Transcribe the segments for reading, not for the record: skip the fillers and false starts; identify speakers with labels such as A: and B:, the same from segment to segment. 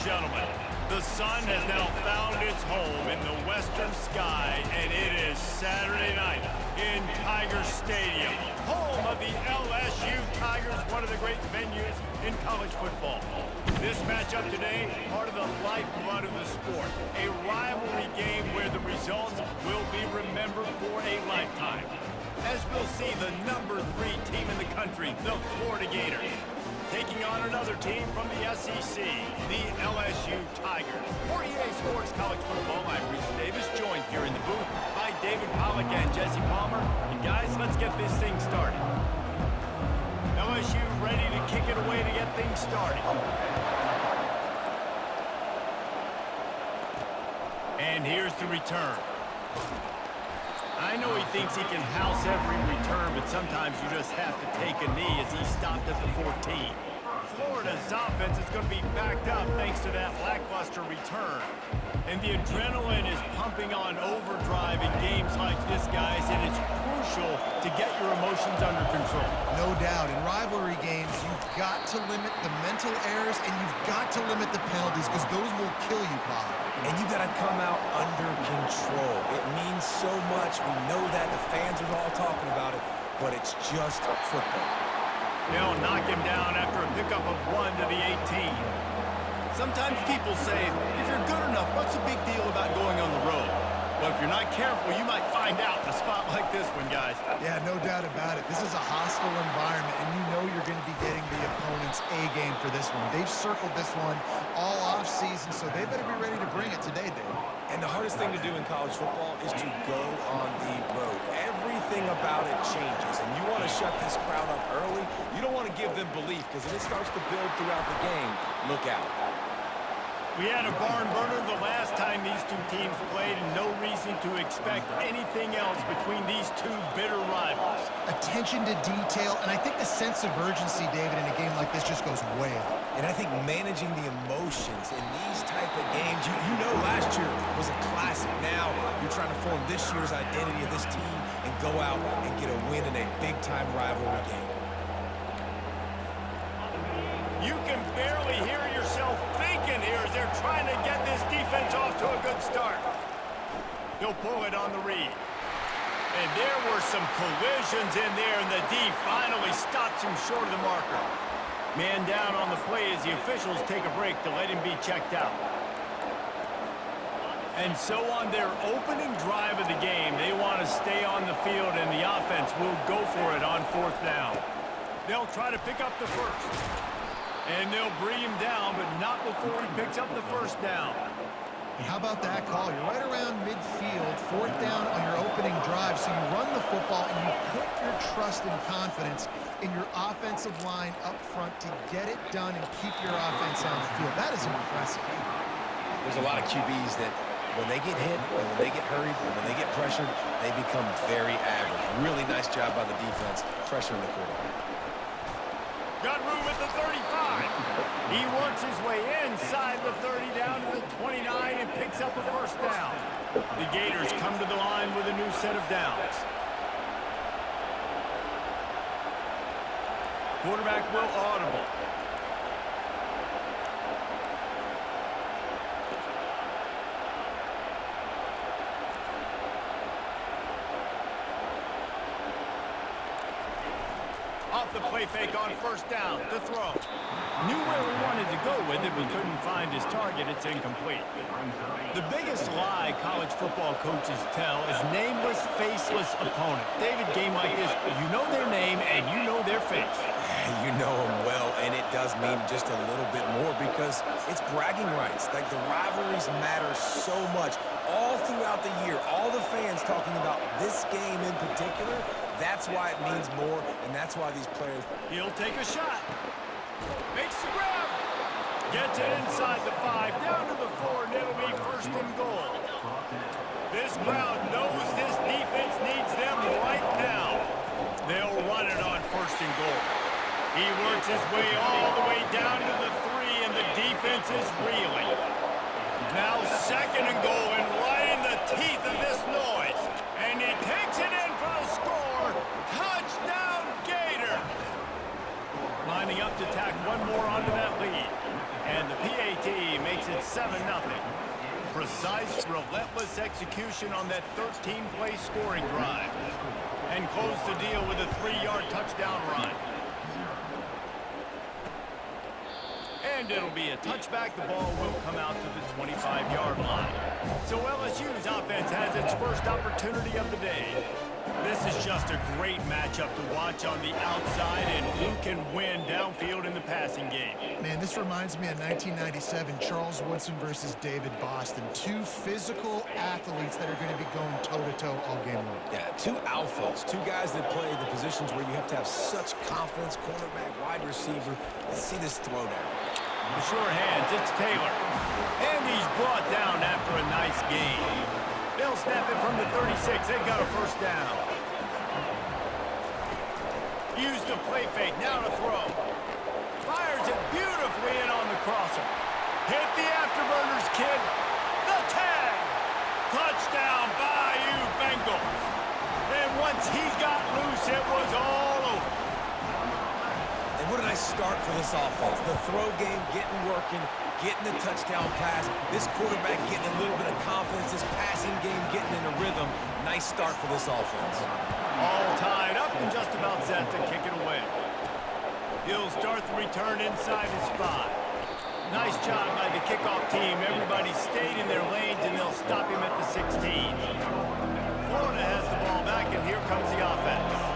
A: gentlemen, the sun has now found its home in the western sky, and it is Saturday night in Tiger Stadium, home of the LSU Tigers, one of the great venues in college football. This matchup today, part of the lifeblood of the sport, a rivalry game where the results will be remembered for a lifetime. As we'll see the number 3 team in the country, the Florida Gators, taking on another team from the SEC, the LSU Tigers. For EA Sports College Football, I'm Reese Davis, joined here in the booth by David Pollack and Jesse Palmer. And guys, let's get this thing started. LSU ready to kick it away to get things started. And here's the return. I know he thinks he can house every return, but sometimes you just have to take a knee as he stopped at the 14. Florida's offense is going to be backed up thanks to that lackluster return. And the adrenaline is pumping on overdrive in games like this, guys, and it's crucial to get your emotions under control.
B: No doubt. In rivalry games, you've got to limit the mental errors and you've got to limit the penalties because those will kill you, Bob.
C: And you got to come out under control. It means so much. We know that. The fans are all talking about it, but it's just football.
A: They'll knock him down after a pickup of 1 to the 18. Sometimes people say, if you're good enough, what's the big deal about going on the road? Well, if you're not careful, you might find out in a spot like this one, guys.
B: Yeah, no doubt about it. This is a hostile environment, and you know you're going to be getting the opponent's A-game for this one. They've circled this one all off-season, so they better be ready to bring it today, Dave.
C: And the hardest thing to do in college football is to go on the road. Everything about it changes, and you want to shut this crowd up early. You don't want to give them belief, because if it starts to build throughout the game, look out.
A: We had a barn burner the last time these two teams played, and no reason to expect anything else between these two bitter rivals.
B: Attention to detail, and I think the sense of urgency, David, in a game like this just goes way up.
C: And I think managing the emotions in these type of games, you know last year was a classic. Now you're trying to form this year's identity of this team and go out and get a win in a big-time rivalry game.
A: You can barely hear yourself thinking here as they're trying to get this defense off to a good start. He'll pull it on the read. And there were some collisions in there, and the D finally stops him short of the marker. Man down on the play as the officials take a break to let him be checked out. And so on their opening drive of the game, they want to stay on the field, and the offense will go for it on 4th down. They'll try to pick up the first. And they'll bring him down, but not before he picks up the first down.
B: How about that call? You're right around midfield, 4th down on your opening drive, so you run the football and you put your trust and confidence in your offensive line up front to get it done and keep your offense on the field. That is impressive.
C: There's a lot of QBs that when they get hit, and when they get hurried, and when they get pressured, they become very average. Really nice job by the defense, pressuring the quarterback.
A: Got room at the 35. He works his way inside the 30 down to the 29 and picks up a first down. The Gators come to the line with a new set of downs. Quarterback will audible. Off the play fake on first down, the throw. Knew where he wanted to go with it, but couldn't find his target. It's incomplete. The biggest lie college football coaches tell is nameless, faceless opponent. David, game like this, you know their name and you know their face.
C: You know them well, and it does mean just a little bit more because it's bragging rights. Like, the rivalries matter so much all throughout the year. All the fans talking about this game in particular, that's why it means more, and that's why these players...
A: He'll take a shot. Makes the grab. Gets it inside the 5, down to the 4, and it'll be 1st and goal. This crowd knows this defense needs them right now. They'll run it on 1st and goal. He works his way all the way down to the 3, and the defense is reeling. Now 2nd and goal, and right in the teeth of this noise. And he takes it in for the score. Touchdown, Gator! Lining up to tack one more onto that lead. And the PAT makes 7-0. Precise, relentless execution on that 13-play scoring drive. And close the deal with a 3-yard touchdown run. And it'll be a touchback. The ball will come out to the 25-yard line. So LSU's offense has its first opportunity of the day. This is just a great matchup to watch on the outside, and who can win downfield in the passing game.
B: Man, this reminds me of 1997, Charles Woodson versus David Boston. Two physical athletes that are going to be going toe-to-toe all game long.
C: Yeah, two alphas, two guys that play the positions where you have to have such confidence, cornerback, wide receiver. Let's see this throwdown.
A: The sure hands, it's Taylor. And he's brought down after a nice gain. They'll snap it from the 36. They've got a first down. Use the play fake. Now to throw. Fires it beautifully in on the crosser. Hit the afterburners, kid. The tag. Touchdown, Bayou Bengals. And once he got loose, it was all over.
C: And what a nice start for this offense. The throw game getting working, getting the touchdown pass. This quarterback getting a little bit of confidence. This passing game getting in a rhythm. Nice start for this offense.
A: All tied up and just about set to kick it away. He'll start the return inside his spot. Nice job by the kickoff team. Everybody stayed in their lanes, and they'll stop him at the 16. Florida has the ball back, and here comes the offense.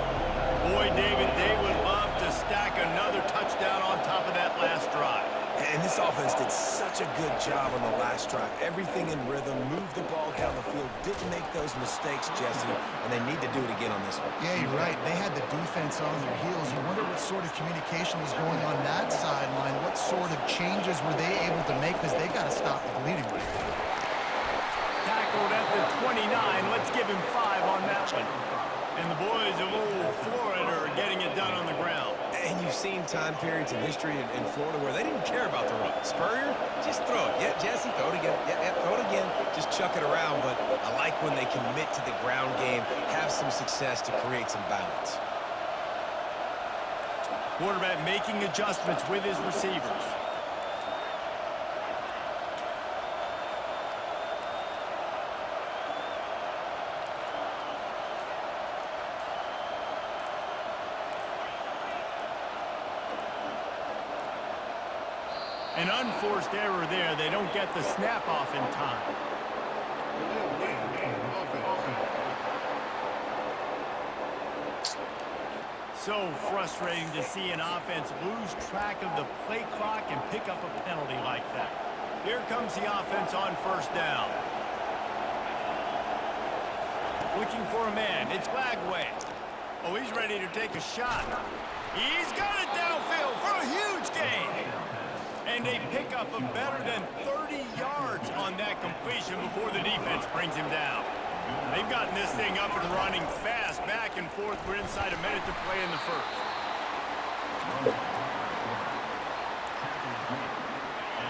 A: Boy, David, they would love to stack another touchdown on top of that last drive.
C: And this offense did such a good job on the last drive. Everything in rhythm, moved the ball down the field, didn't make those mistakes, Jesse, and they need to do it again on this one.
B: Yeah, you're right. They had the defense on their heels. You wonder what sort of communication was going on that sideline. What sort of changes were they able to make, because they got to stop the bleeding.
A: Tackled at the 29. Let's give him 5 on that one. And the boys of old Florida are getting it done on the ground.
C: And you've seen time periods in history in Florida where they didn't care about the run. Spurrier, just throw it. Yeah, Jesse, throw it again. Yeah, throw it again. Just chuck it around. But I like when they commit to the ground game, have some success to create some balance.
A: Quarterback making adjustments with his receivers. An unforced error there. They don't get the snap off in time. So frustrating to see an offense lose track of the play clock and pick up a penalty like that. Here comes the offense on first down. Looking for a man. It's Lagway. Oh, he's ready to take a shot. He's got it downfield for a huge gain. And they pick up a better than 30 yards on that completion before the defense brings him down. They've gotten this thing up and running fast, back and forth. We're inside a minute to play in the first.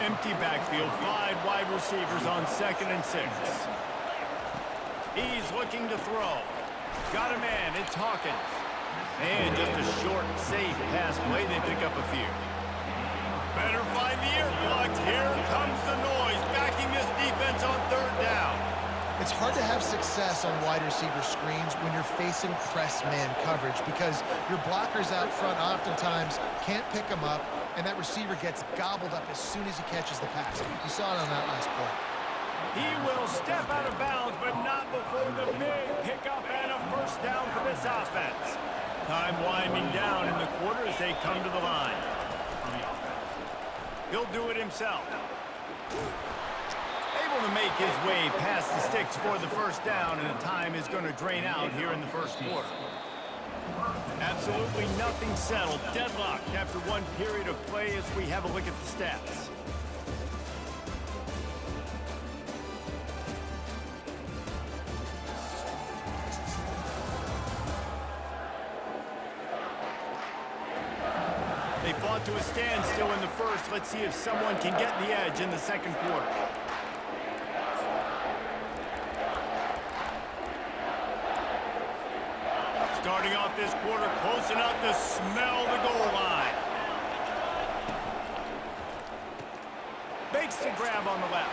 A: Empty backfield, 5 wide receivers on 2nd and 6. He's looking to throw. Got a man, it's Hawkins. And just a short, safe pass play. They pick up a few. Better find the earplugs. Here comes the noise, backing this defense on 3rd down.
B: It's hard to have success on wide receiver screens when you're facing press man coverage, because your blockers out front oftentimes can't pick them up, and that receiver gets gobbled up as soon as he catches the pass. You saw it on that last play.
A: He will step out of bounds, but not before the big pickup and a first down for this offense. Time winding down in the quarter as they come to the line. He'll do it himself. Able to make his way past the sticks for the first down, and the time is going to drain out here in the first quarter. Absolutely nothing settled. Deadlocked after one period of play as we have a look at the stats. They fought to a standstill in the first. Let's see if someone can get the edge in the second quarter. Starting off this quarter close enough to smell the goal line. Makes makes a grab on the left.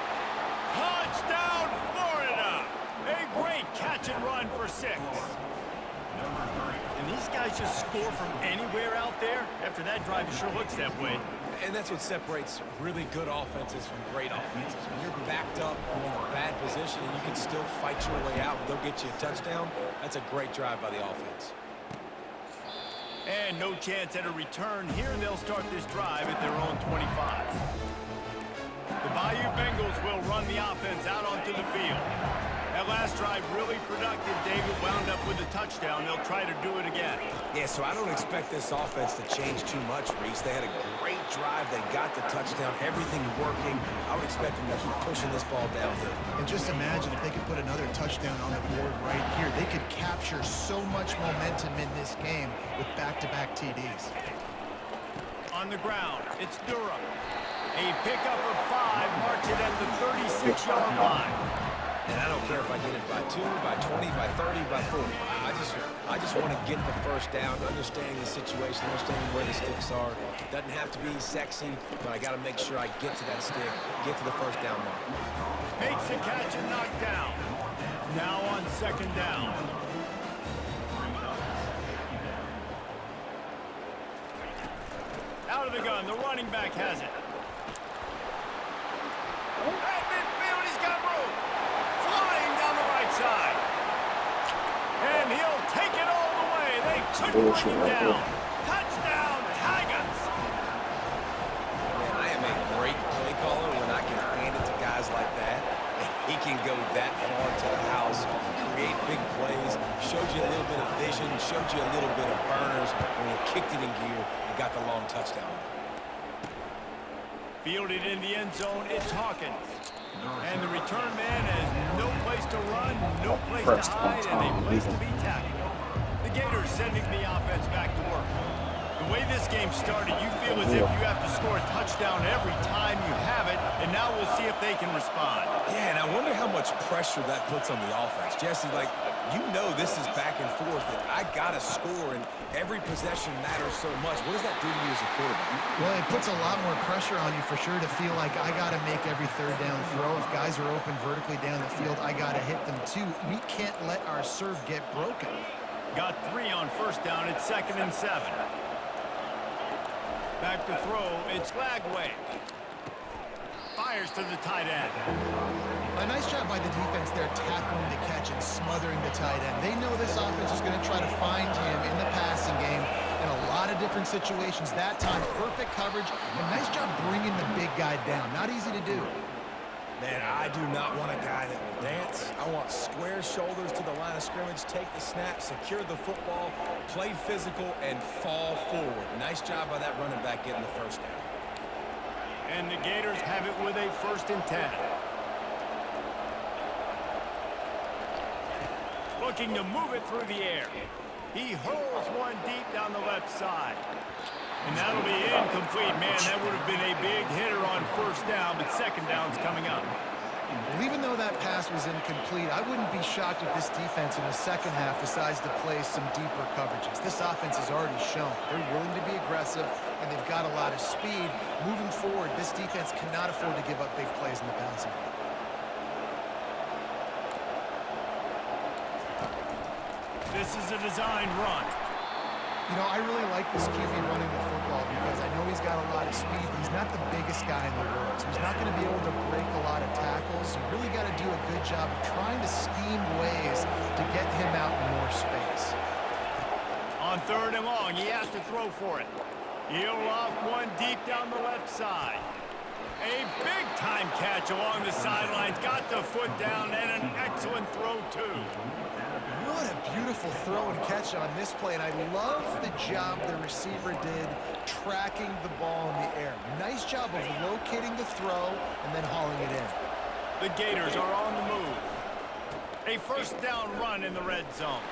A: Touchdown, Florida! A great catch and run for 6. And these guys just score from anywhere out there. After that drive, it sure looks that way.
C: And that's what separates really good offenses from great offenses. When you're backed up in a bad position and you can still fight your way out and they'll get you a touchdown, that's a great drive by the offense.
A: And no chance at a return. Here they'll start this drive at their own 25. The Bayou Bengals will run the offense out onto the field. That last drive really productive. David wound up with a touchdown. They'll try to do it again.
C: Yeah, so I don't expect this offense to change too much, Reese. They had a great drive. They got the touchdown. Everything working. I would expect them to keep pushing this ball downhill.
B: And just imagine if they could put another touchdown on the board right here. They could capture so much momentum in this game with back-to-back TDs.
A: On the ground, it's Durham. A pickup of 5, marks it at the 36-yard line.
C: And I don't care if I get it by 2, by 20, by 30, by 40. I just want to get the first down, understanding the situation, understanding where the sticks are. Doesn't have to be sexy, but I got to make sure I get to that stick, get to the first down mark.
A: Makes the catch and knocked down. Now on 2nd down. Out of the gun, the running back has it. At midfield, he's got room. Flying down the right side. And he'll take it all the way. They couldn't bring him down. Touchdown, Tigers.
C: Man, I am a great play caller when I can hand it to guys like that. He can go that far to the house, create big plays, showed you a little bit of vision, showed you a little bit of burners when he kicked it in gear and got the long touchdown.
A: Fielded in the end zone, it's Hawkins. And the return man has no place to run, no place to hide, and a place to be tackled. The Gators sending the offense back to work. The way this game started, you feel as if you have to score a touchdown every time you have it, and now we'll see if they can respond.
C: Yeah, and I wonder how much pressure that puts on the offense. Jesse, like, you know this is back and forth, and I got to score, and every possession matters so much. What does that do to you as a quarterback?
B: Well, it puts a lot more pressure on you for sure to feel like I got to make every 3rd down throw. If guys are open vertically down the field, I got to hit them too. We can't let our serve get broken.
A: Got 3 on 1st down. It's 2nd and 7. Back to throw. It's Lagway. Fires to the tight end.
B: A nice job by the defense there tackling the catch and smothering the tight end. They know this offense is going to try to find him in the passing game in a lot of different situations. That time, perfect coverage. A nice job bringing the big guy down. Not easy to do.
C: Man, I do not want a guy that will dance. I want square shoulders to the line of scrimmage, take the snap, secure the football, play physical, and fall forward. Nice job by that running back getting the first down.
A: And the Gators have it with a 1st and 10. Looking to move it through the air. He hurls one deep down the left side. And that'll be incomplete. Man, that would have been a big hitter on 1st down, but 2nd down's coming up.
B: Well, even though that pass was incomplete, I wouldn't be shocked if this defense in the 2nd half decides to play some deeper coverages. This offense has already shown they're willing to be aggressive, and they've got a lot of speed. Moving forward, this defense cannot afford to give up big plays in the passing game.
A: This is a designed run.
B: You know, I really like this QB running the football because I know he's got a lot of speed. He's not the biggest guy in the world, so he's not going to be able to break a lot of tackles. You really got to do a good job of trying to scheme ways to get him out in more space.
A: On 3rd and long, he has to throw for it. He'll off one deep down the left side. A big-time catch along the sidelines. Got the foot down and an excellent throw, too.
B: What a beautiful throw and catch on this play, and I love the job the receiver did tracking the ball in the air. Nice job of locating the throw and then hauling it in.
A: The Gators are on the move. A 1st down run in the red zone.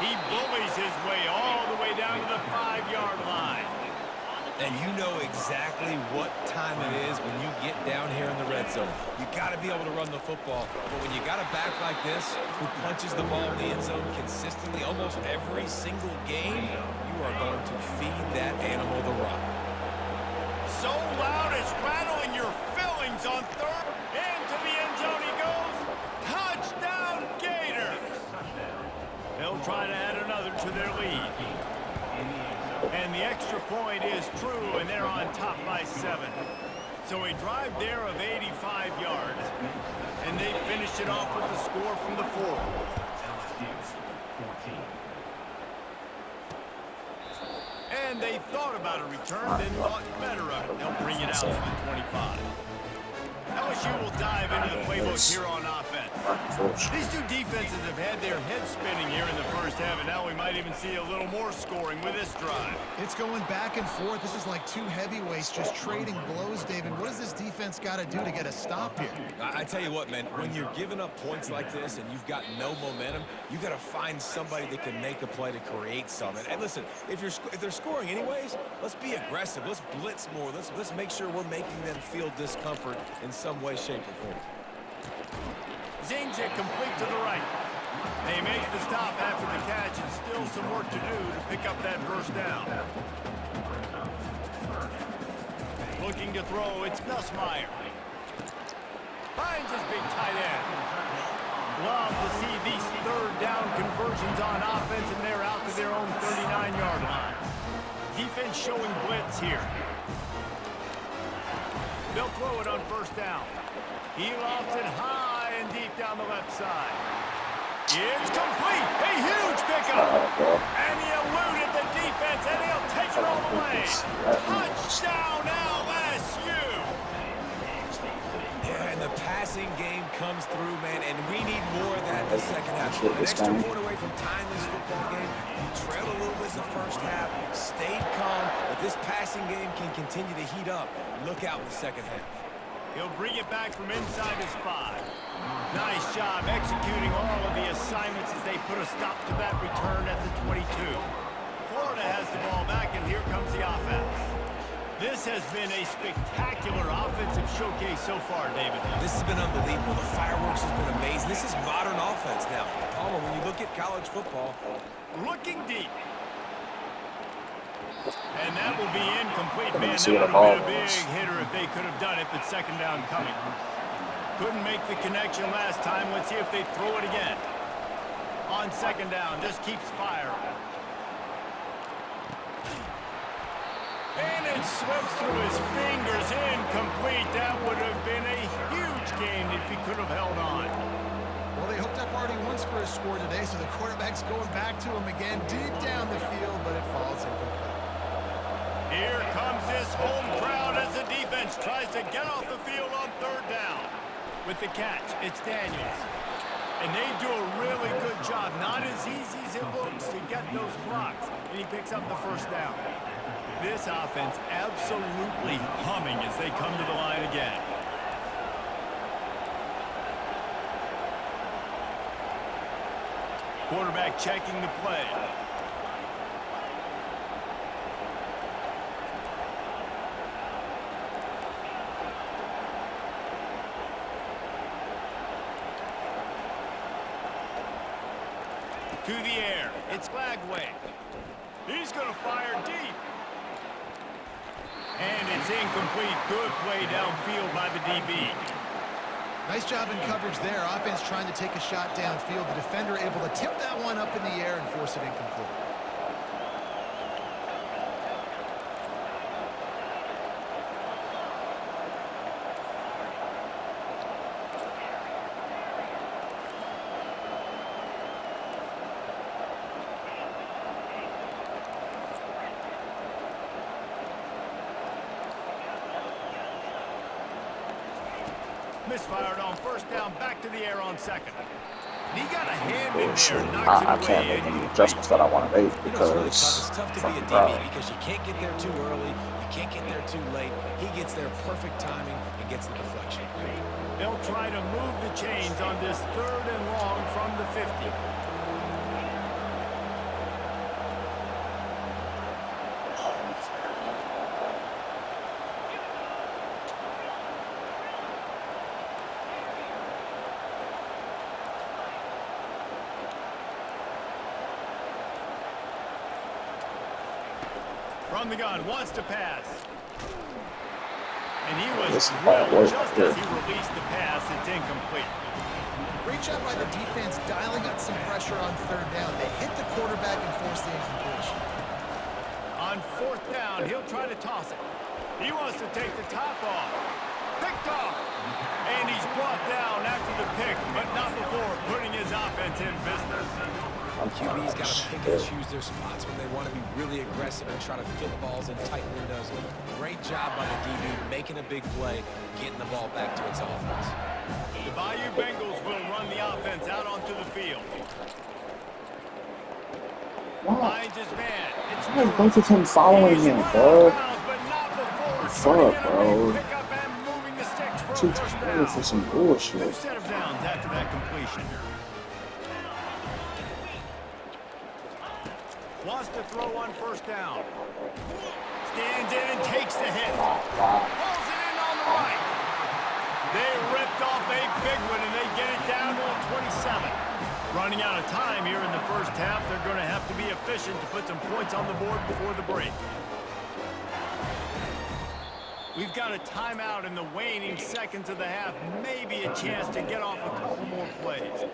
A: He bullies his way all the way down to the 5-yard line.
C: And you know exactly what time it is when you get down here in the red zone. You got to be able to run the football. But when you got a back like this who punches the ball in the end zone consistently almost every single game, you are going to feed that animal the rock.
A: So loud it's rattling your things on third. Into the end zone he goes. Touchdown, Gators! They'll try to add another to their lead. And the extra point is true, and they're on top by 7. So a drive there of 85 yards. And they finish it off with the score from the 4. And they thought about a return, then thought better of it. They'll bring it out to the 25. LSU will dive into the playbook here on offense. These two defenses have had their heads spinning here in the first half, and now we might even see a little more scoring with this drive.
B: It's going back and forth. This is like two heavyweights just trading blows, David. What does this defense got to do to get a stop here?
C: I tell you what, man, when you're giving up points like this and you've got no momentum, you got to find somebody that can make a play to create something. And listen, if they're scoring anyways, let's be aggressive. Let's blitz more. Let's make sure we're making them feel discomfort in some way, shape, or form.
A: Zings it complete to the right. They make the stop after the catch, and still some work to do to pick up that first down. Looking to throw, it's Nussmeier. Finds his big tight end. Love to see these third down conversions on offense, and they're out to their own 39-yard line. Defense showing blitz here. They'll throw it on first down. He lofts it high and deep down the left side. It's complete. A huge pickup. And he eluded the defense, and he'll take it all the way. Touchdown, LSU.
C: Yeah, and the passing game comes through, man, and we need more of that in the second half. An extra point away from tying this football game. You trailed a little bit in the first half, stayed calm, but this passing game can continue to heat up. Look out in the second half.
A: He'll bring it back from inside his 5. Nice job executing all of the assignments as they put a stop to that return at the 22. Florida has the ball back, and here comes the offense. This has been a spectacular offensive showcase so far, David.
C: This has been unbelievable. The fireworks has been amazing. This is modern offense now. Palmer, when you look at college football,
A: looking deep. And that will be incomplete, man. That would have been a big hitter if they could have done it, but second down coming. Couldn't make the connection last time. Let's see if they throw it again. On second down, just keeps firing. And it slips through his fingers, incomplete. That would have been a huge gain if he could have held on.
B: Well, they hooked up already once for a score today, so the quarterback's going back to him again deep down the field, but it falls incomplete.
A: Here comes this home crowd as the defense tries to get off the field on third down. With the catch, it's Daniels. And they do a really good job. Not as easy as it looks to get those blocks. And he picks up the first down. This offense absolutely humming as they come to the line again. Quarterback checking the play. To the air, it's Lagway. He's going to fire deep. And it's incomplete. Good play downfield by the DB.
B: Nice job in coverage there. Offense trying to take a shot downfield. The defender able to tip that one up in the air and force it incomplete.
A: Misfired on first down, back to the air on second. He got a hand in there,
D: I can't make any adjustments that I want to make because
C: it's tough to be a DB because you can't get there too early, you can't get there too late. He gets there perfect timing and gets the deflection.
A: They'll try to move the chains on this third and long from the 50. From the gun, wants to pass. And he was
D: This is bad
A: drilled
D: work
A: just
D: right
A: as he
D: here.
A: released the pass. It's incomplete.
B: Great job by the defense dialing up some pressure on third down. They hit the quarterback and forced the incompletion.
A: On fourth down, he'll try to toss it. He wants to take the top off. Picked off. And he's brought down after the pick, but not before putting his offense in business.
C: QB's got to pick and choose their spots when they want to be really aggressive and try to fit balls in tight windows. Great job by the DB making a big play, getting the ball back to its offense.
A: The Bayou Bengals will run the offense out onto the field.
D: What?
A: Finds his man. It's
D: Why is both of them following him, bro? What's up, bro? Too tired for some
A: New
D: bullshit.
A: set of downs after that completion. Wants to throw on first down. Stands in and takes the hit. Pulls it in on the right. They ripped off a big one, and they get it down to a 27. Running out of time here in the first half. They're going to have to be efficient to put some points on the board before the break. We've got a timeout in the waning seconds of the half. Maybe a chance to get off a couple more plays.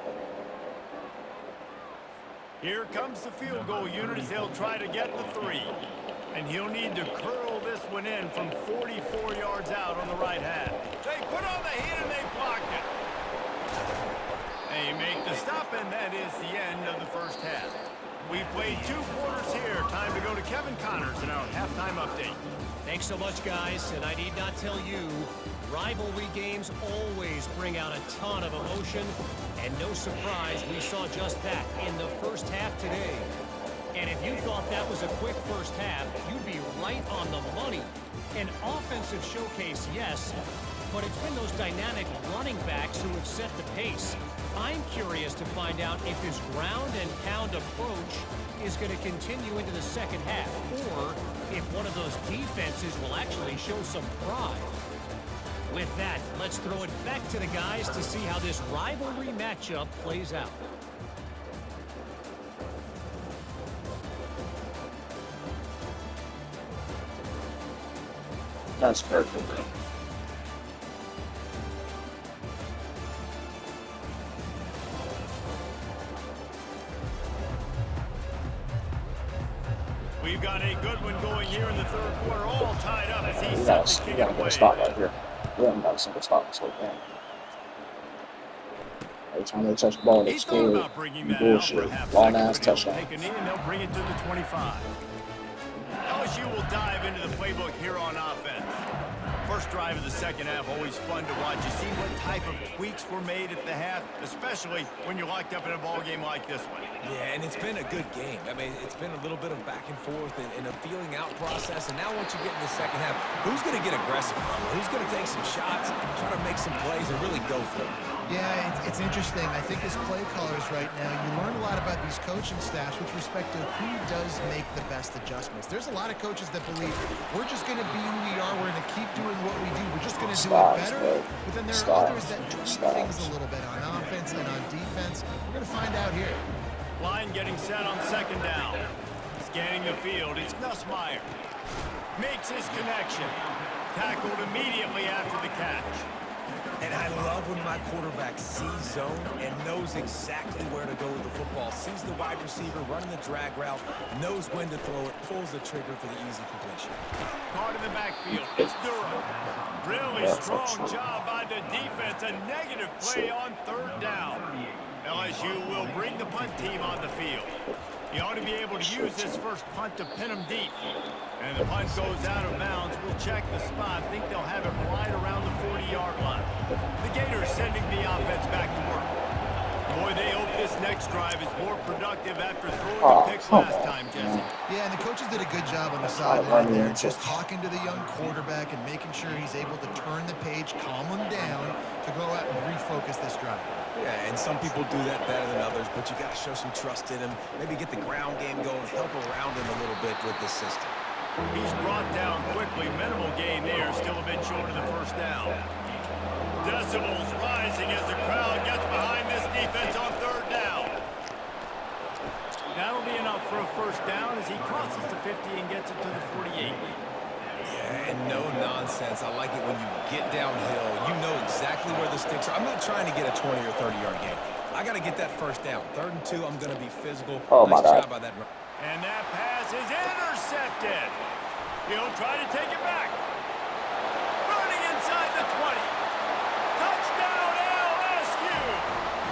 A: Here comes the field goal unit as they'll try to get the 3. And he'll need to curl this one in from 44 yards out on the right half. They put on the heat and they blocked it. They make the stop, and that is the end of the first half. We've played 2 quarters here. Time to go to Kevin Connors in our halftime update.
E: Thanks so much, guys, and I need not tell you, rivalry games always bring out a ton of emotion, and no surprise, we saw just that in the first half today. And if you thought that was a quick first half, you'd be right on the money. An offensive showcase, yes, but it's been those dynamic running backs who have set the pace. I'm curious to find out if this ground and pound approach is going to continue into the second half, or if one of those defenses will actually show some pride. With that, let's throw it back to the guys to see how this rivalry matchup plays out.
D: That's perfect.
A: We've got a good one going here in the third quarter, all tied up as he
D: We
A: sets the
D: gotta
A: kick
D: get a
A: away.
D: stop right here. We haven't got a single stop this whole game. Every time they touch the ball, they
A: He thought
D: score.
A: about bringing that out for a
D: Bullshit.
A: half
D: Long
A: second,
D: ass
A: but he'll
D: touchdown.
A: take a knee and they'll bring it to the 25. LSU will dive into the playbook here on offense. First drive of the second half, always fun to watch. You see what type of tweaks were made at the half, especially when you're locked up in a ball game like this one.
C: Yeah, and it's been a good game. I mean, it's been a little bit of back and forth and a feeling out process. And now once you get in the second half, who's going to get aggressive? Who's going to take some shots, try to make some plays, and really go for it?
B: Yeah, it's interesting. I think as play callers right now, you learn a lot about these coaching staffs with respect to who does make the best adjustments. There's a lot of coaches that believe we're just going to be who we are. We're going to keep doing what we do. We're just going to do it better. But then there are others that tweak things a little bit on offense and on defense. We're going to find out here.
A: Line getting set on second down. Scanning the field, it's Nussmeier. Makes his connection. Tackled immediately after the catch.
C: And I love when my quarterback sees zone and knows exactly where to go with the football. Sees the wide receiver running the drag route, knows when to throw it, pulls the trigger for the easy completion.
A: Caught in the backfield, it's Durham. Really strong job by the defense. A negative play on third down. LSU will bring the punt team on the field. He ought to be able to use this first punt to pin him deep. And the punt goes out of bounds. We'll check the spot. I think they'll have it right around the 40-yard line. The Gators sending the offense back to work. Boy, they hope this next drive is more productive after throwing the pick last time, Jesse.
B: Yeah, and the coaches did a good job on the sideline there, just talking to the young quarterback and making sure he's able to turn the page, calm him down to go out and refocus this drive.
C: Yeah, and some people do that better than others, but you got to show some trust in him. Maybe get the ground game going, help around him a little bit with this system.
A: He's brought down quickly. Minimal gain there. Still a bit short of the first down. Decibels rising as the crowd gets behind this defense on third down. That'll be enough for a first down as he crosses the 50 and gets it to the 48.
C: Yeah, and no nonsense. I like it when you get downhill. You know exactly where the sticks are. I'm not trying to get a 20 or 30-yard gain. I got to get that first down. 3rd and 2, I'm going to be physical.
D: Oh, my
C: nice
D: God.
C: job by that.
A: And that pass is intercepted. He'll try to take it back. Running inside the 20. Touchdown LSU.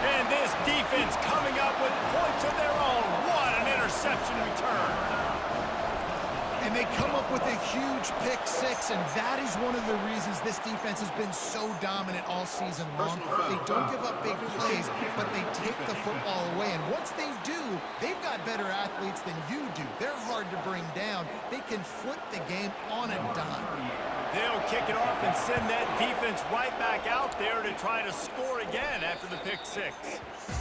A: And this defense coming up with points of their own. What an interception return.
B: And they come up with a huge pick six, and that is one of the reasons this defense has been so dominant all season long. They don't give up big plays, but they take the football away. And once they do, they've got better athletes than you do. They're hard to bring down. They can flip the game on a dime.
A: They'll kick it off and send that defense right back out there to try to score again after the pick six.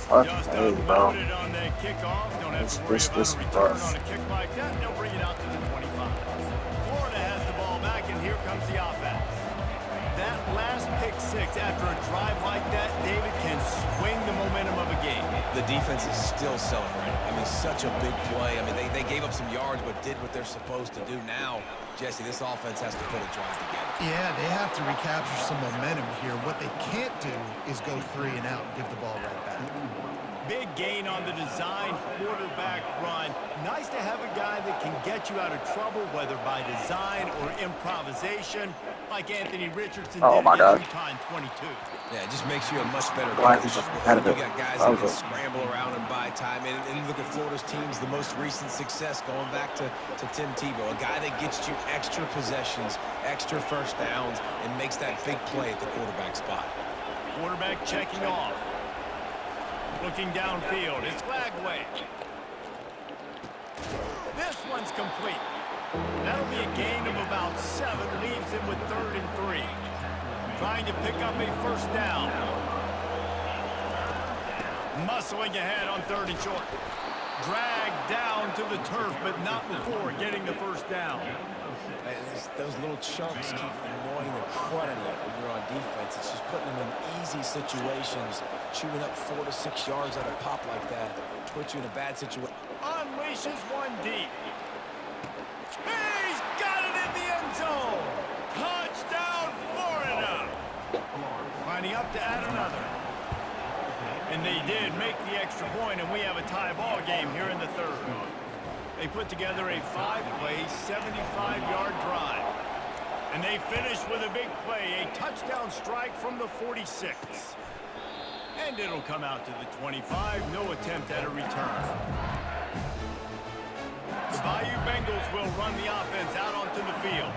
A: Just unloaded on that kickoff. Don't have to worry about a return on a kick like that. They'll bring it out to the 25. Florida has the ball back, and here comes the offense. That last pick six after a drive like that, David, can swing the momentum of a game.
C: The defense is still celebrating. I mean, such a big play. I mean, they gave up some yards but did what they're supposed to do. Now, Jesse, this offense has to put a drive together.
B: Yeah, they have to recapture some momentum here. What they can't do is go 3 and out and give the ball right back.
A: Big gain on the design quarterback run. Nice to have a guy that can get you out of trouble, whether by design or improvisation, like Anthony Richardson did against Utah in 22.
C: Yeah, it just makes you a much better
D: Glad
C: coach.
D: he just
C: You
D: had a bit.
C: got guys that can scramble around and buy time. And look at Florida's teams, the most recent success going back to Tim Tebow, a guy that gets you extra possessions, extra first downs, and makes that big play at the quarterback spot.
A: Quarterback checking off. Looking downfield, it's Lagway. This one's complete. That'll be a gain of about 7, leaves him with 3rd and 3. Trying to pick up a first down. Muscling ahead on 3rd and short. Dragged down to the turf, but not before getting the first down.
C: Those little chunks keep annoying the crud out of you when you're on defense. It's just putting them in easy situations. Chewing up 4 to 6 yards at a pop like that puts you in a bad situation.
A: Unleashes one deep. He's got it in the end zone. Touchdown, Florida. Lining up to add another. And they did make the extra point, and we have a tie ball game here in the 3rd. They put together a 5-play, 75-yard drive. And they finished with a big play, a touchdown strike from the 46. And it'll come out to the 25. No attempt at a return. The Bayou Bengals will run the offense out onto the field.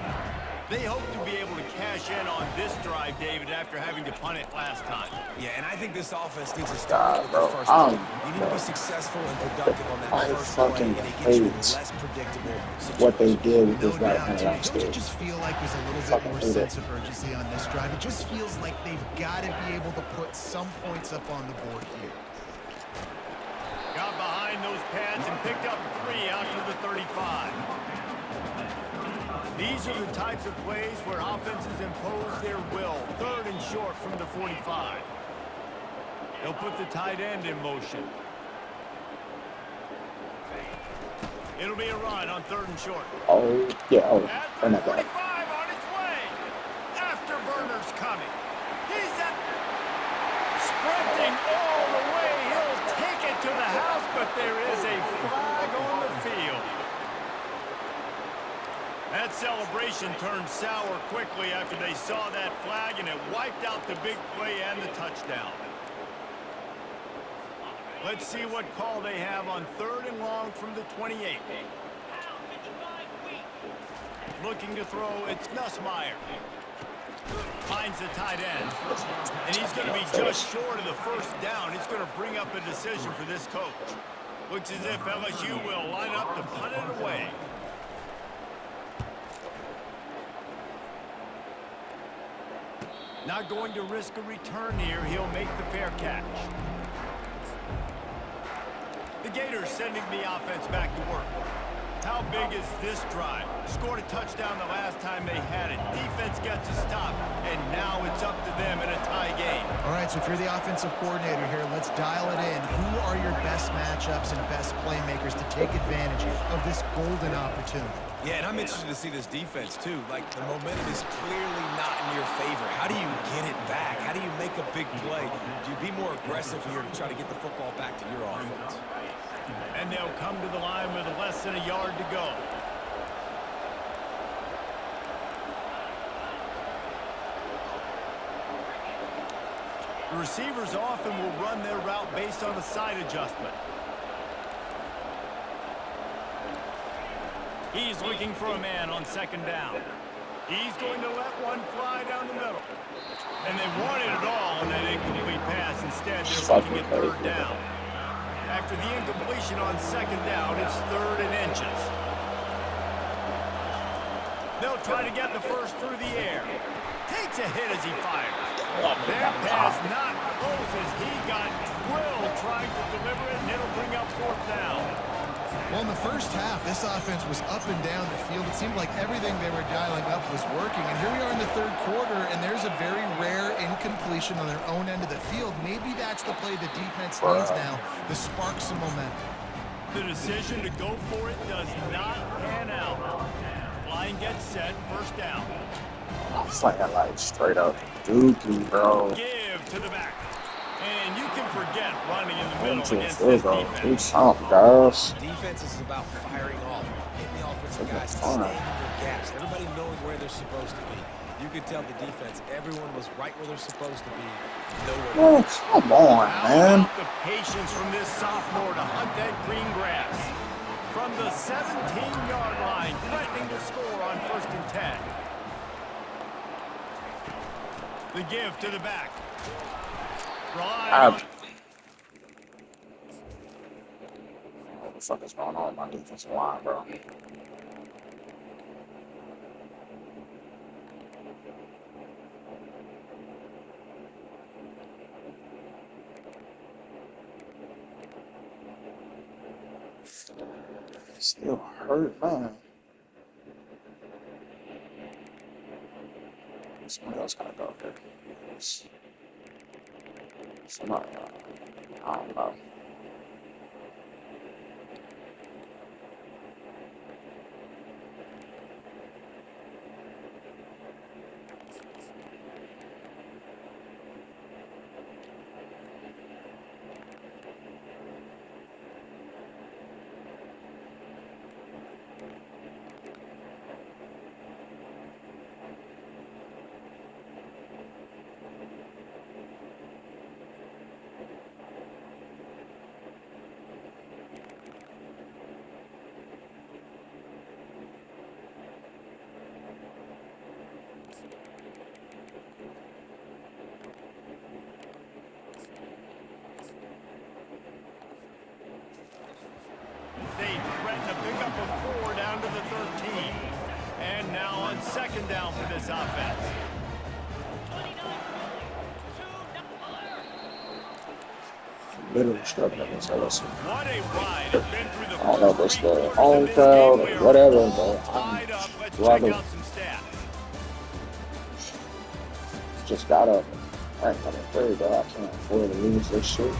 A: They hope to be able to cash in on this drive, David, after having to punt it last time.
C: Yeah, and I think this offense needs to start with the first play. You need to be successful and productive on that first play, and it gets you less predictable situations.
D: What they did with this
B: No
D: right
B: doubt,
D: hand
B: Jimmy.
D: last
B: Don't
D: year.
B: you just feel like there's a little bit more sense of urgency on this drive? It just feels like they've got to be able to put some points up on the board here.
A: Got behind those pads and picked up 3 out to the 35. These are the types of plays where offenses impose their will. 3rd and short from the 45. They'll put the tight end in motion. It'll be a run on 3rd and short.
D: Oh, yeah. Oh,
A: At
D: oh
A: the
D: my
A: 45
D: God.
A: on its way. Afterburner's coming. He's at sprinting all the way. He'll take it to the house, but there is a flag on the field. That celebration turned sour quickly after they saw that flag, and it wiped out the big play and the touchdown. Let's see what call they have on 3rd and long from the 28. Looking to throw, it's Nussmeier. Finds the tight end. And he's going to be just short of the first down. It's going to bring up a decision for this coach. Looks as if LSU will line up to punt it away. Not going to risk a return here. He'll make the fair catch. The Gators sending the offense back to work. How big is this drive? Scored a touchdown the last time they had it. Defense gets a stop, and now it's up to them in a tie game.
B: All right, so if you're the offensive coordinator here, let's dial it in. Who are your best matchups and best playmakers to take advantage of this golden opportunity?
C: Yeah, and I'm interested to see this defense, too. Like, the momentum is clearly not in your favor. How do you get it back? How do you make a big play? Do you be more aggressive here to try to get the football back to your offense?
A: And they'll come to the line with less than a yard to go. The receivers often will run their route based on a side adjustment. He's looking for a man on second down. He's going to let one fly down the middle. And they wanted it all on that incomplete pass. Instead, they're looking at third down. After the incompletion on second down, it's 3rd and inches. They'll try to get the first through the air. Takes a hit as he fires. That pass not close as he got drilled trying to deliver it, and it'll bring up 4th down.
B: Well, in the first half, this offense was up and down the field. It seemed like everything they were dialing up was working. And here we are in the 3rd quarter, and there's a very rare incompletion on their own end of the field. Maybe that's the play the defense needs now to spark some momentum.
A: The decision to go for it does not pan out. Line gets set, 1st down.
D: It's like straight up dookie, bro.
A: Give to the back. And you can forget running in the middle against this defense.
D: Do something, guys.
C: Defense is about firing off, hitting the offensive guys, staying in their gaps, everybody knowing where they're supposed to be. You could tell the defense, everyone was right where they're supposed to be.
D: Oh, come on, man.
A: How about the patience from this sophomore to hunt that green grass? From the 17-yard line, threatening to score on 1st and 10. The give to the back.
D: What the fuck is going on with my defensive line, bro? Still hurt, man. Somebody else gotta go there. Somebody, I don't know.
A: They threaten to pick up a 4 down to the 13. And now on 2nd down for this offense.
D: Literally struggling against LSU.
A: What a ride. It's been through the
D: I don't know if it's
A: first 3
D: the
A: quarters
D: home
A: of this
D: crowd
A: game.
D: or
A: We are
D: whatever,
A: all
D: but
A: tied up. Let's check
D: rather
A: out some stats.
D: just got up. I ain't coming through, but I can't afford to lose this shit.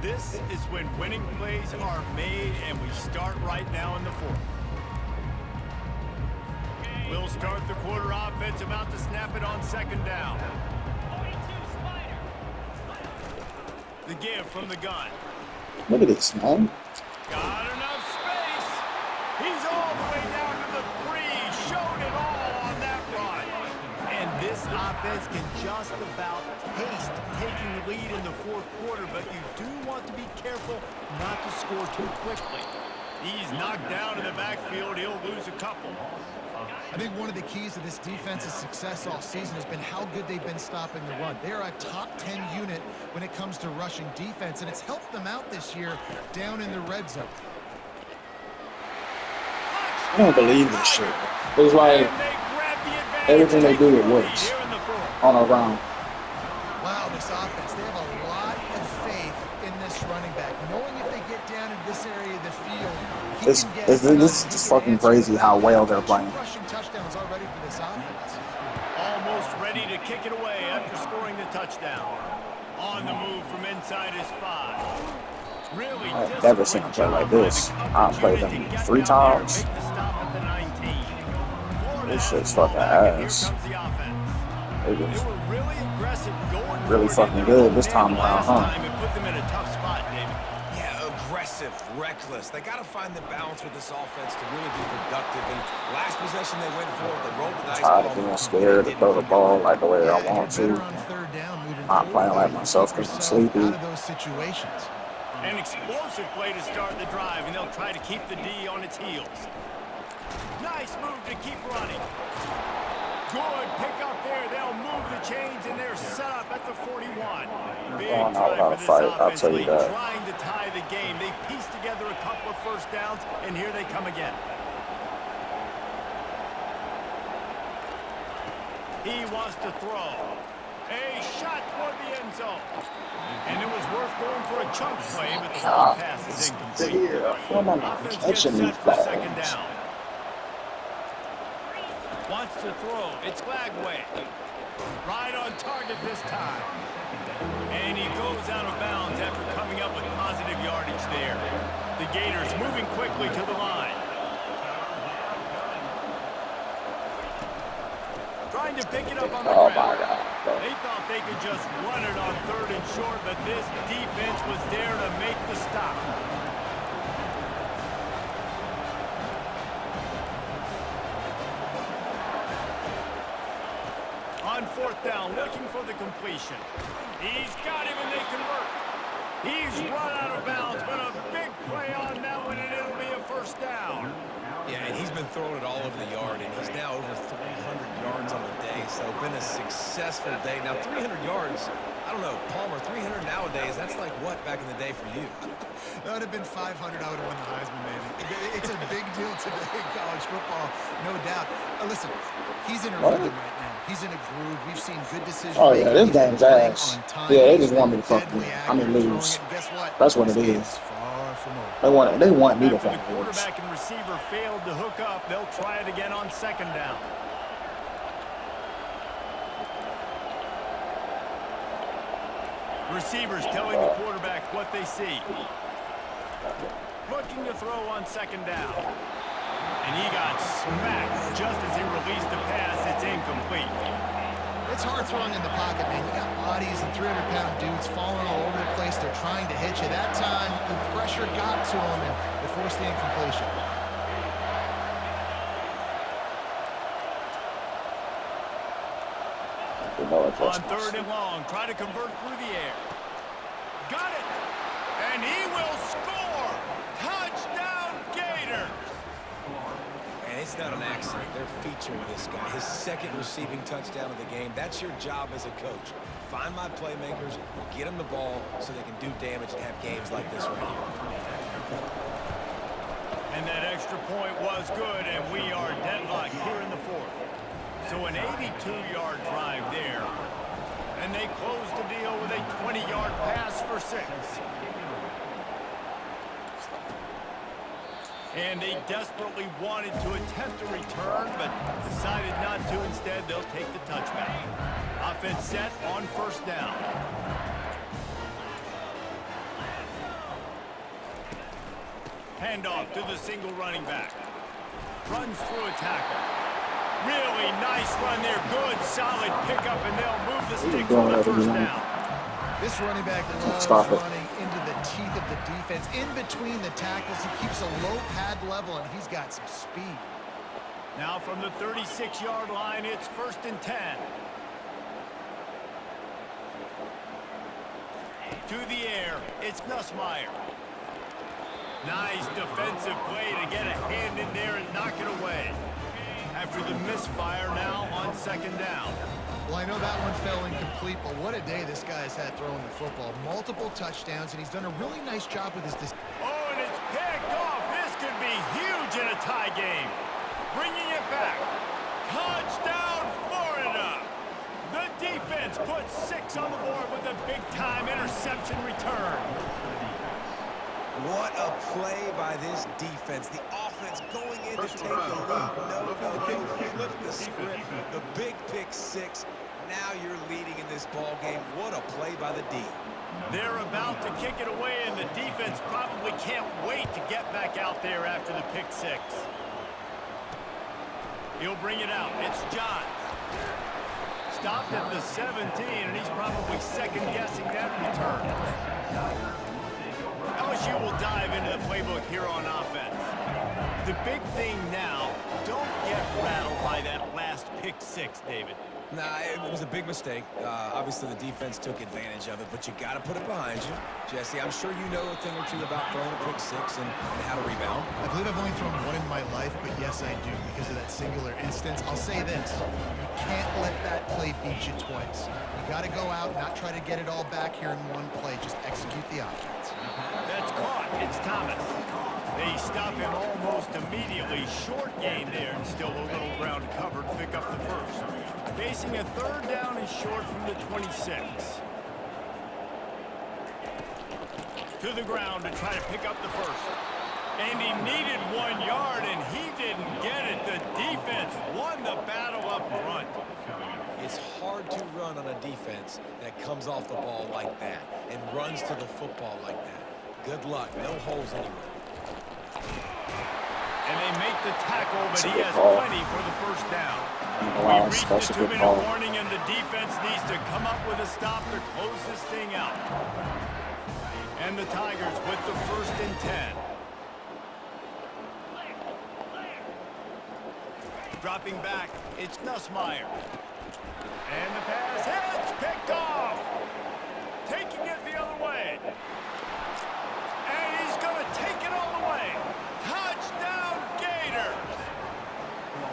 A: This is when winning plays are made, and we start right now in the 4th. We'll start the quarter offense, about to snap it on 2nd down. The give from the gun.
D: Look at this, man.
A: Got enough space. He's all the way down to the 3. Showed it all on that run. And this offense can just about taste taking the lead in the 4th quarter, but you do want to be careful not to score too quickly. He's knocked down in the backfield. He'll lose a couple.
B: I think one of the keys to this defense's success all season has been how good they've been stopping the run. They are a top 10 unit when it comes to rushing defense, and it's helped them out this year down in the red zone.
D: I don't believe this shit. It's like everything they do, it works on a round.
B: Wow, this offense, they have a lot of faith in this running back. Knowing if they get down in this area of the field,
D: This is just fucking crazy how well they're playing.
B: Rushing touchdowns already for this offense.
A: Almost ready to kick it away after scoring the touchdown. On the move from inside his 5. Really
D: I have never seen him play like this. I played him 3 times. This shit's fucking ass. It
A: They
D: was
A: were really aggressive going
D: really
A: for it,
D: fucking
A: and
D: good this time around,
A: last
D: huh?
A: time it put them in a tough spot, David.
C: Yeah, aggressive, reckless. They got to find the balance with this offense to really be productive. And last possession they went for, they rolled the dice.
D: Tired of being scared to throw the ball like the way I
B: Yeah,
D: want
B: you're
D: to.
B: better on third down moving
D: Not playing
B: forward.
D: like myself
B: Keep
D: because I'm
B: yourself
D: sleepy.
B: out of those situations.
A: An explosive play to start the drive, and they'll try to keep the D on its heels. Nice move to keep running. Good pick up there. They'll move the chains, and they're set up at the 41. Big
D: Oh, no,
A: try
D: without
A: for
D: a
A: this
D: fight, I'll
A: offense
D: tell you
A: lead,
D: that.
A: trying to tie the game. They pieced together a couple of first downs, and here they come again. He wants to throw. A shot toward the end zone. And it was worth going for a chunk play, but the long pass is incomplete.
D: When I'm
A: Offense gets
D: catching these
A: set for second
D: flags.
A: down. Wants to throw. It's Lagway. Right on target this time. And he goes out of bounds after coming up with positive yardage there. The Gators moving quickly to the line. Trying to pick it up on the
D: Oh
A: ground.
D: my God.
A: They thought they could just run it on third and short, but this defense was there to make the stop. On fourth down, looking for the completion. He's got him, and they convert. He's run out of bounds, but a big play on that one, and it'll be a first down.
C: Yeah, and he's been throwing it all over the yard, and he's now over 300 yards on the day, so been a successful day. Now, 300 yards, I don't know, Palmer, 300 nowadays, that's like what back in the day for you?
B: That would have been 500. I would have won the Heisman, man. It's a big deal today in college football, no doubt. Listen, he's in a rhythm right now. He's in a groove. We've seen good decisions.
D: Oh yeah, this game's ass. Yeah, they just want me to fucking, lose.
B: Guess what?
D: That's what it
B: This
D: is.
B: game's far from over.
D: They want me to
A: After the
D: fucking lose.
A: quarterback and receiver failed to hook up, they'll try it again on second down. Receivers telling the quarterback what they see. Looking to throw on second down. And he got smacked just as he released the pass. It's incomplete.
B: It's hard throwing in the pocket, man. You got bodies and 300-pound dudes falling all over the place. They're trying to hit you. That time, the pressure got to him, and they forced the incompletion.
A: On third and long, try to convert through the air. Got it! And he will score! Touchdown, Gators!
C: And it's not an accident. They're featuring this guy. His second receiving touchdown of the game. That's your job as a coach. Find my playmakers, get them the ball so they can do damage and have games like this right here.
A: And that extra point was good, and we are deadlocked here in the fourth. So an 82-yard drive there. And they close the deal with a 20-yard pass for 6. And they desperately wanted to attempt a return, but decided not to. Instead, they'll take the touchback. Offense set on first down. Handoff to the single running back. Runs through a tackle. Really nice run there. Good, solid pickup, and they'll move the stick for the first down.
B: This running back loves running into the teeth of the defense. In between the tackles, he keeps a low pad level, and he's got some speed.
A: Now from the 36-yard line, it's 1st and 10. To the air, it's Nussmeier. Nice defensive play to get a hand in there and knock it away. After the misfire, now on second down.
B: Well, I know that one fell incomplete, but what a day this guy's had throwing the football. Multiple touchdowns, and he's done a really nice job with his...
A: Oh, and it's picked off. This could be huge in a tie game. Bringing it back. Touchdown, Florida. The defense puts 6 on the board with a big-time interception return.
C: What a play by this defense. The offense going in to take the lead. No, flip the script. The big pick 6. Now you're leading in this ball game. What a play by the D.
A: They're about to kick it away, and the defense probably can't wait to get back out there after the pick six. He'll bring it out. It's Johns. Stopped at the 17, and he's probably second-guessing that return. LSU will dive into the playbook here on offense. The big thing now, don't get rattled by that last pick six, David.
C: Nah, it was a big mistake. Obviously, the defense took advantage of it, but you got to put it behind you. Jesse, I'm sure you know a thing or two about throwing a pick six and how to rebound.
B: I believe I've only thrown one in my life, but yes, I do because of that singular instance. I'll say this. You can't let that play beat you twice. You got to go out, not try to get it all back here in one play. Just execute the offense.
A: That's caught. It's Thomas. They stop him almost immediately. Short gain there, and still a little ground covered. Pick up the first. Facing a third down and short from the 26. To the ground to try to pick up the first. And he needed 1 yard, and he didn't get it. The defense won the battle up front.
C: It's hard to run on a defense that comes off the ball like that and runs to the football like that. Good luck. No holes anywhere.
A: And they make the tackle, but he has plenty for the first down. We reached the 2-minute warning, and the defense needs to come up with a stop to close this thing out. And the Tigers with the 1st and 10. Dropping back, it's Nussmeier. And the pass hits, picked off. Taking it the other way. And he's going to take it all the way. Touchdown, Gators!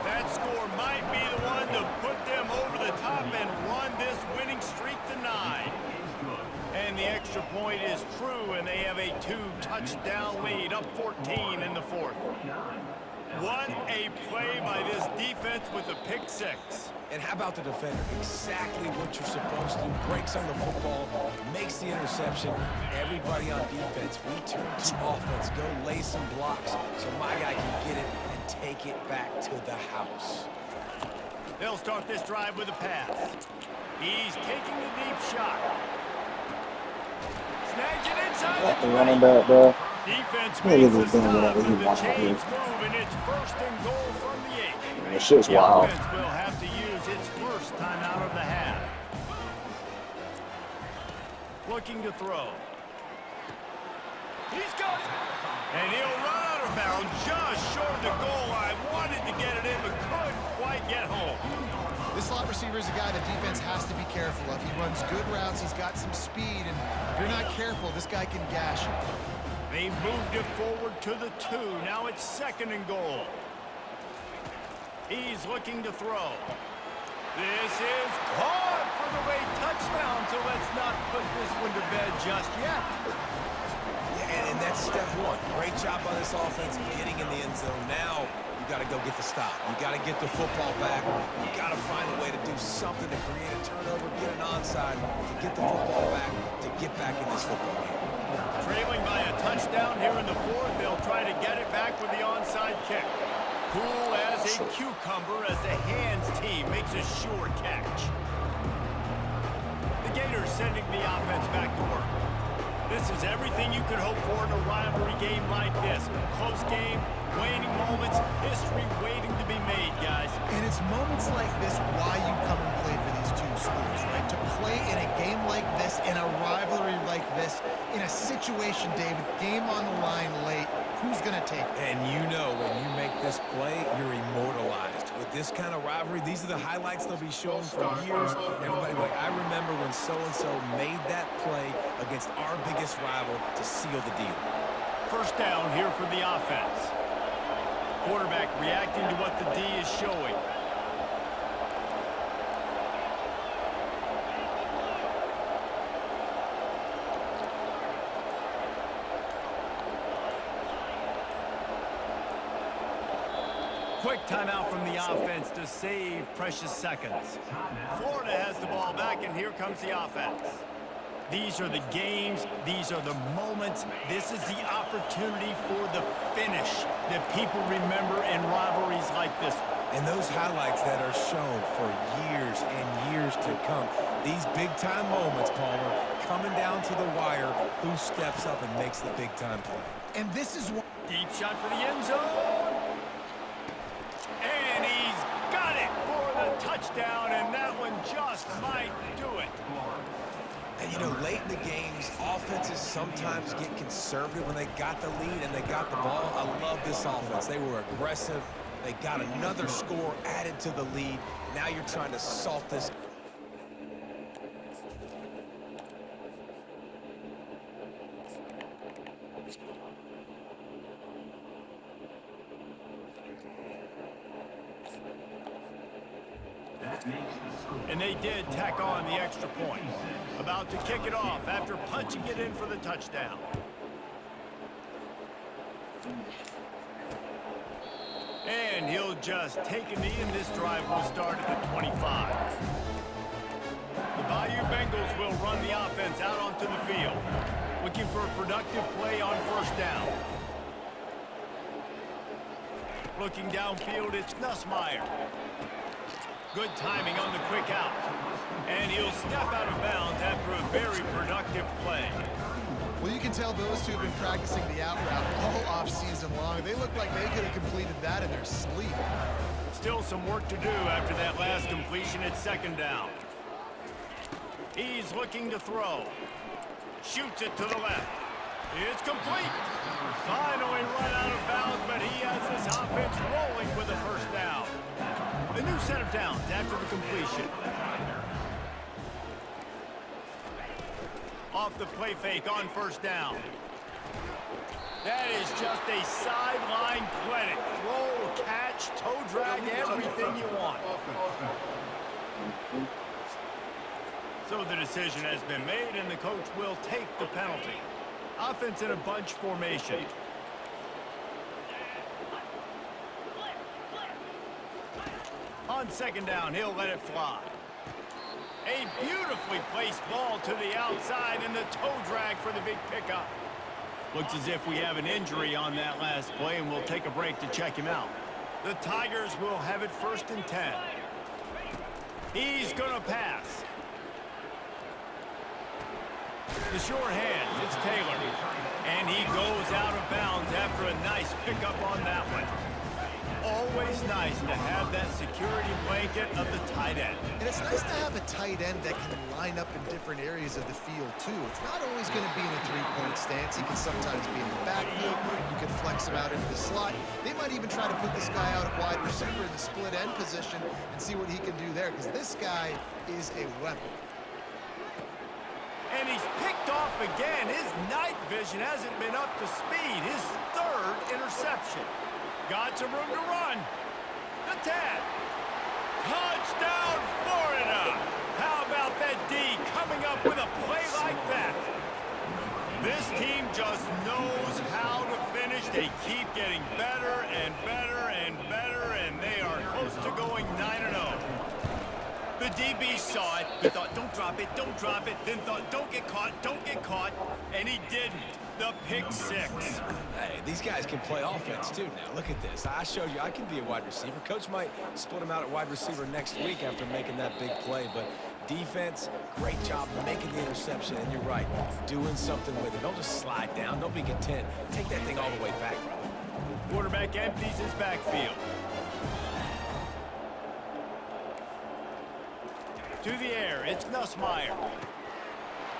A: That score might be the one to put them over the top and run this winning streak to 9. And the extra point is true, and they have a 2-touchdown lead, up 14 in the 4th. What a play by this defense with a pick six.
C: And how about the defender? Exactly what you're supposed to. Breaks on the football, makes the interception. Everybody on defense, we turn to offense. Go lay some blocks so my guy can get it and take it back to the house.
A: They'll start this drive with a pass. He's taking the deep shot. Snags it inside the 20.
D: Running back, bro.
A: Defense makes a stop with the chains move, and it's 1st and goal from the 8.
D: That shit's
A: The
D: wild.
A: offense will have to use its first time out of the half. Looking to throw. He's got it. And he'll run out of bounds just short of the goal line. Wanted to get it in, but couldn't quite get home.
B: This slot receiver is a guy the defense has to be careful of. He runs good routes. He's got some speed, and if you're not careful, this guy can gash you.
A: They moved it forward to the 2. Now it's 2nd and goal. He's looking to throw. This is caught for the late touchdown, so let's not put this one to bed just yet.
C: Yeah, and that's step 1. Great job by this offense getting in the end zone. Now you got to go get the stop. You got to get the football back. You got to find a way to do something to create a turnover, get an onside, to get the football back, to get back in this football game.
A: Trailing by a touchdown here in the 4th, they'll try to get it back with the onside kick. Cool as a cucumber as the hands team makes a sure catch. The Gators sending the offense back to work. This is everything you could hope for in a rivalry game like this. Close game, waning moments, history waiting to be made, guys.
B: And it's moments like this why you come and play for these two schools, right? To play in a game like this, in a rivalry like this, in a situation, David, game on the line late, who's going to take it?
C: And you know when you make this play, you're immortalized. With this kind of rivalry, these are the highlights they'll be showing for years. Everybody like, I remember when so-and-so made that play against our biggest rival to seal the deal.
A: First down here for the offense. Quarterback reacting to what the D is showing. Quick timeout from the offense to save precious seconds. Florida has the ball back, and here comes the offense. These are the games. These are the moments. This is the opportunity for the finish that people remember in rivalries like this.
C: And those highlights that are shown for years and years to come. These big-time moments, Palmer, coming down to the wire, who steps up and makes the big-time play.
B: And this is one.
A: Deep shot for the end zone. And he's got it for the touchdown, and that one just might do it.
C: And, you know, late in the games, offenses sometimes get conservative when they got the lead and they got the ball. I love this offense. They were aggressive. They got another score added to the lead. Now you're trying to salt this.
A: And they did tack on the extra point. About to kick it off after punching it in for the touchdown. And he'll just take a knee, and this drive will start at the 25. The Bayou Bengals will run the offense out onto the field, looking for a productive play on first down. Looking downfield, it's Nussmeier. Good timing on the quick out. And he'll step out of bounds after a very productive play.
B: Well, you can tell those two have been practicing the out route all off-season long. They look like they could have completed that in their sleep.
A: Still some work to do after that last completion at second down. He's looking to throw. Shoots it to the left. It's complete. Finally run out of bounds, but he has this offense rolling with a first down. A new set of downs after the completion. Off the play fake on first down. That is just a sideline credit. Throw, catch, toe drag, everything you want. So the decision has been made, and the coach will take the penalty. Offense in a bunch formation. On second down, he'll let it fly. A beautifully placed ball to the outside, and the toe drag for the big pickup. Looks as if we have an injury on that last play, and we'll take a break to check him out. The Tigers will have it 1st and 10. He's going to pass. The short hands, it's Taylor. And he goes out of bounds after a nice pickup on that one. Always nice to have that security blanket of the tight end.
B: And it's nice to have a tight end that can line up in different areas of the field, too. It's not always going to be in a three-point stance. He can sometimes be in the backfield. You can flex him out into the slot. They might even try to put this guy out at wide receiver in the split end position and see what he can do there, because this guy is a weapon.
A: And he's picked off again. His night vision hasn't been up to speed. His 3rd interception. Got some room to run. The 10. Touchdown, Florida. How about that D coming up with a play like that? This team just knows how to finish. They keep getting better and better and better, and they are close to going 9-0. The DB saw it. He thought, don't drop it, don't drop it. Then thought, don't get caught, and he didn't. The pick 6.
C: Hey, these guys can play offense, too, now. Look at this. I showed you I can be a wide receiver. Coach might split him out at wide receiver next week after making that big play, but defense, great job making the interception, and you're right, doing something with it. Don't just slide down. Don't be content. Take that thing all the way back, brother.
A: Quarterback empties his backfield. To the air, it's Nussmeier.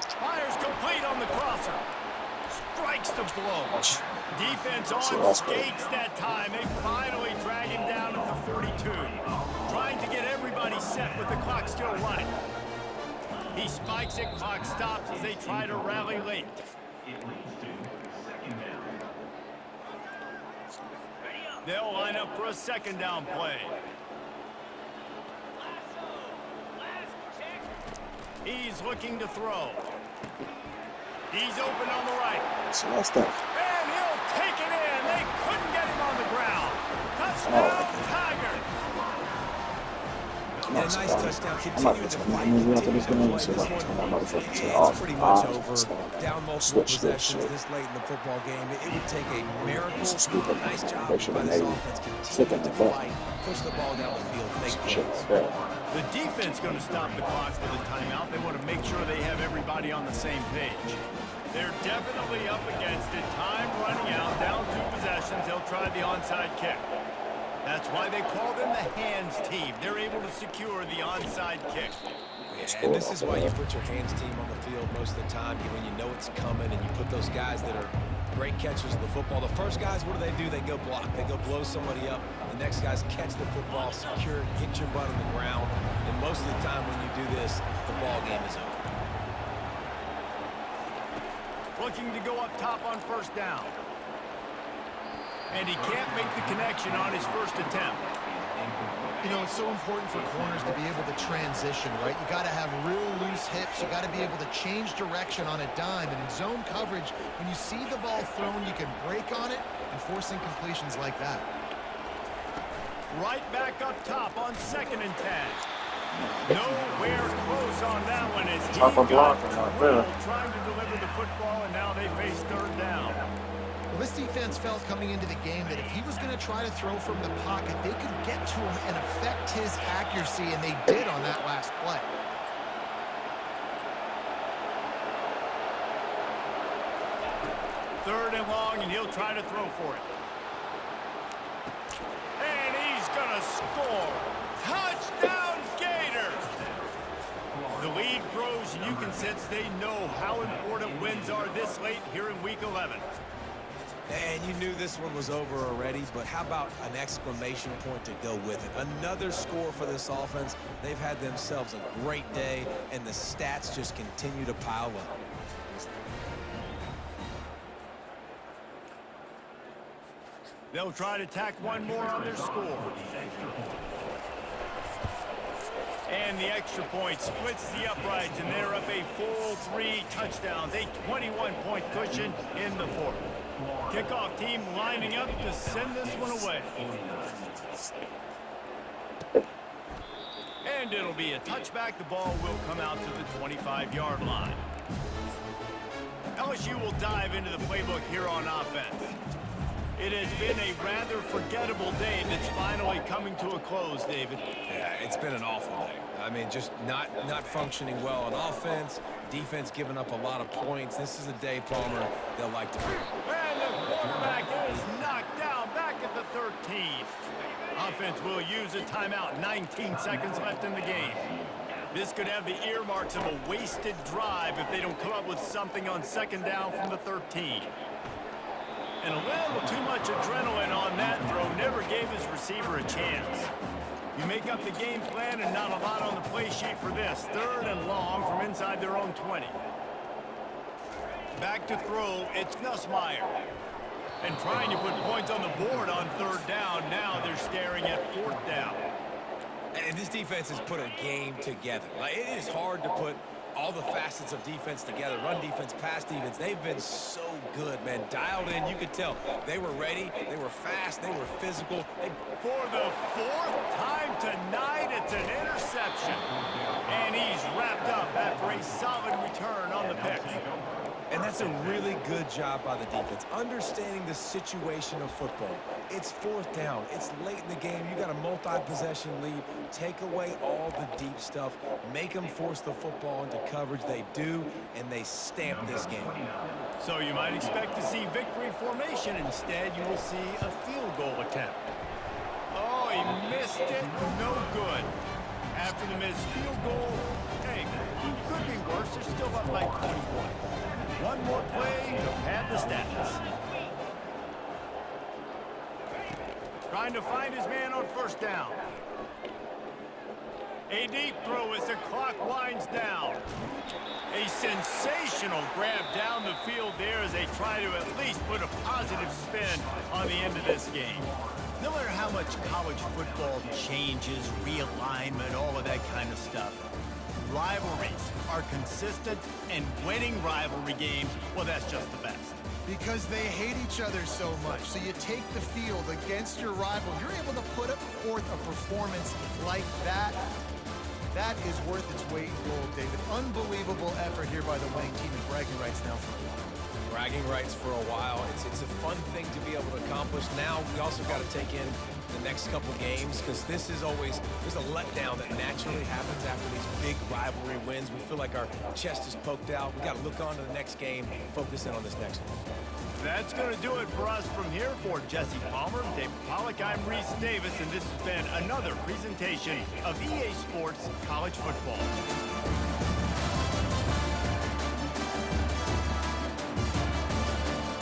A: Fires complete on the crosser. Strikes the blow. Defense on skates that time. They finally drag him down at the 42. Trying to get everybody set with the clock still running. He spikes it, clock stops as they try to rally late. They'll line up for a second down play. He's looking to throw. He's open on the right. And he'll take it in. They couldn't get him on the ground. Touchdown, Tigers.
C: And a nice touchdown,
D: I'm not
C: continuing to
D: gonna
C: fight,
D: turn the
C: continue
D: this
C: to
D: game.
C: play.
D: See if I
C: This
D: can
C: one,
D: turn that motherfucker to
C: it's
D: off.
C: pretty much over.
D: Stand.
C: Down multiple
D: Switch this
C: possessions
D: shit.
C: this late in the football game. It would take a miracle.
D: This is stupid.
C: Nice job
D: They should
C: by
D: have
C: this
D: made
C: offense.
D: something
C: Continue to
D: like that.
C: fight, push the ball down the field, make
D: Shit
C: plays.
D: like that.
A: The defense going to stop the clock with a timeout. They want to make sure they have everybody on the same page. They're definitely up against it. Time running out, down 2 possessions. They'll try the onside kick. That's why they call them the hands team. They're able to secure the onside kick.
C: Yeah, and this is why you put your hands team on the field most of the time, when you know it's coming, and you put those guys that are great catchers of the football. The first guys, what do? They go block. They go blow somebody up. The next guys catch the football, secure it, get your butt on the ground. And most of the time when you do this, the ball game is over.
A: Looking to go up top on first down. And he can't make the connection on his first attempt.
B: You know, it's so important for corners to be able to transition, right? You got to have real loose hips. You got to be able to change direction on a dime. And in zone coverage, when you see the ball thrown, you can break on it and force incompletions like that.
A: Right back up top on 2nd and 10. Nowhere close on that one as he
D: Top of
A: got
D: block, not there.
A: trying to deliver the football, and now they face 3rd down.
B: Well, this defense felt coming into the game that if he was going to try to throw from the pocket, they could get to him and affect his accuracy, and they did on that last play.
A: Third and long, and he'll try to throw for it. And he's going to score. Touchdown, Gators! The lead grows, and you can sense they know how important wins are this late here in Week 11.
C: And you knew this one was over already, but how about an exclamation point to go with it? Another score for this offense. They've had themselves a great day, and the stats just continue to pile up.
A: They'll try to tack one more on their score. And the extra point splits the uprights, and they're up a full 3 touchdowns, a 21-point cushion in the 4th. Kickoff team lining up to send this one away. And it'll be a touchback. The ball will come out to the 25-yard line. LSU will dive into the playbook here on offense. It has been a rather forgettable day that's finally coming to a close, David.
C: Yeah, it's been an awful day. I mean, just not functioning well on offense, defense giving up a lot of points. This is a day, Palmer, they'll like to win.
A: And the quarterback is knocked down back at the 13. Offense will use a timeout. 19 seconds left in the game. This could have the earmarks of a wasted drive if they don't come up with something on 2nd down from the 13. And a little too much adrenaline on that throw never gave his receiver a chance. You make up the game plan and not a lot on the play sheet for this. 3rd and long from inside their own 20. Back to throw, it's Nussmeier. And trying to put points on the board on 3rd down. Now they're staring at 4th down.
C: And this defense has put a game together. Like, it is hard to put all the facets of defense together. Run defense, pass defense. They've been so good, man. Dialed in, you could tell. They were ready, they were fast, they were physical.
A: For the 4th time tonight, it's an interception. And he's wrapped up after a solid return on the pick.
C: And that's a really good job by the defense, understanding the situation of football. It's 4th down. It's late in the game. You got a multi-possession lead. Take away all the deep stuff. Make them force the football into coverage. They do, and they stamp this game.
A: So you might expect to see victory formation. Instead, you will see a field goal attempt. Oh, he missed it. No good. After the missed field goal, hey, could be worse. They're still up by 21. One more play to pad the stats. Trying to find his man on 1st down. A deep throw as the clock winds down. A sensational grab down the field there as they try to at least put a positive spin on the end of this game. No matter how much college football changes, realignment, all of that kind of stuff, rivalries are consistent, and winning rivalry games, well, that's just the best.
B: Because they hate each other so much. So you take the field against your rival. You're able to put forth a performance like that. That is worth its weight in gold, David. Unbelievable effort here by the winning team, and bragging rights now for a while.
C: Bragging rights for a while. It's a fun thing to be able to accomplish. Now we also got to take in the next couple games, because this is always, there's a letdown that naturally happens after these big rivalry wins. We feel like our chest is poked out. We got to look on to the next game, focus in on this next one.
A: That's going to do it for us from here. For Jesse Palmer, David Pollack, I'm Reese Davis, and this has been another presentation of EA Sports College Football.